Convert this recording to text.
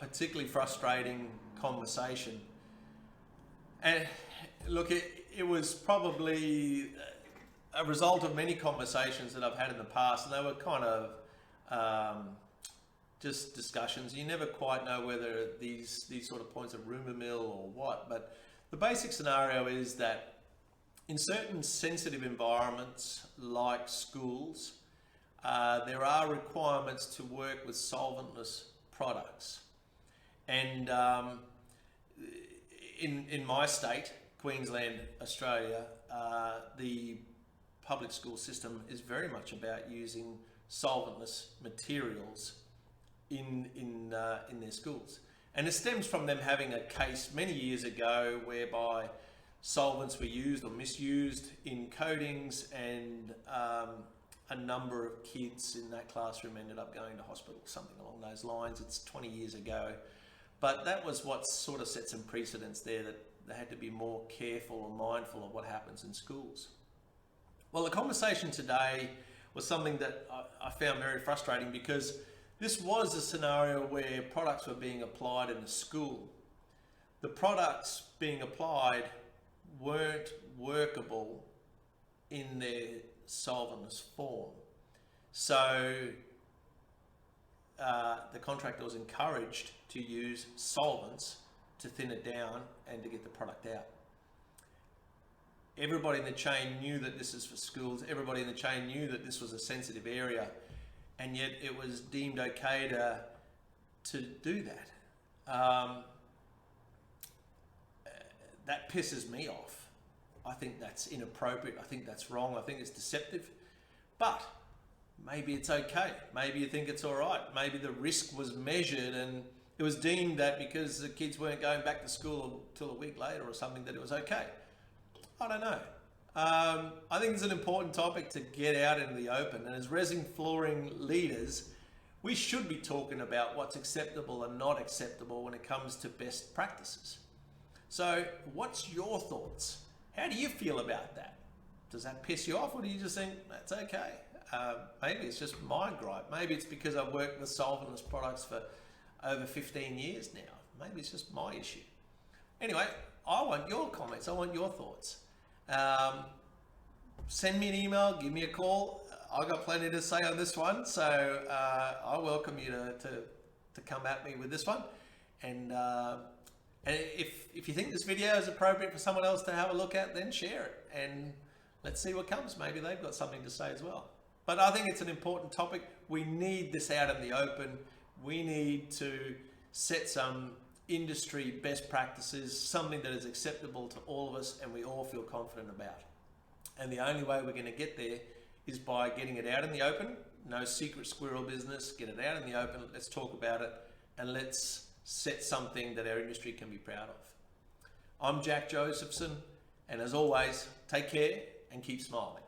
particularly frustrating conversation. And look, it was probably a result of many conversations that I've had in the past, and they were kind of just discussions. You never quite know whether these sort of points are rumour mill or what, but the basic scenario is that in certain sensitive environments like schools, there are requirements to work with solventless products. And in my state, Queensland, Australia, the public school system is very much about using solventless materials in their schools. And it stems from them having a case many years ago whereby solvents were used or misused in coatings, and a number of kids in that classroom ended up going to hospital, something along those lines. It's 20 years ago. But that was what sort of set some precedents there, that they had to be more careful or mindful of what happens in schools. Well, the conversation today was something that I found very frustrating, because this was a scenario where products were being applied in a school. The products being applied weren't workable in their solventless form. So the contractor was encouraged to use solvents to thin it down and to get the product out. Everybody in the chain knew that this is for schools. Everybody in the chain knew that this was a sensitive area, and yet it was deemed okay to do that. That pisses me off. I think that's inappropriate. I think that's wrong. I think it's deceptive. But maybe it's okay. Maybe you think it's all right. Maybe the risk was measured and it was deemed that because the kids weren't going back to school until a week later or something, that it was okay. I don't know. I think it's an important topic to get out into the open. And as resin flooring leaders, we should be talking about what's acceptable and not acceptable when it comes to best practices. So what's your thoughts? How do you feel about that? Does that piss you off, or do you just think that's okay? Maybe it's just my gripe. Maybe it's because I've worked with solventless products for over 15 years now. Maybe it's just my issue. Anyway, I want your comments. I want your thoughts. Send me an email, give me a call. I've got plenty to say on this one, so I welcome you to come at me with this one. And if you think this video is appropriate for someone else to have a look at, then share it and let's see what comes. Maybe they've got something to say as well. But I think it's an important topic. We need this out in the open. We need to set some industry best practices, something that is acceptable to all of us and we all feel confident about. And the only way we're going to get there is by getting it out in the open. No secret squirrel business. Get it out in the open. Let's talk about it and let's set something that our industry can be proud of. I'm Jack Josephson, and as always, take care and keep smiling.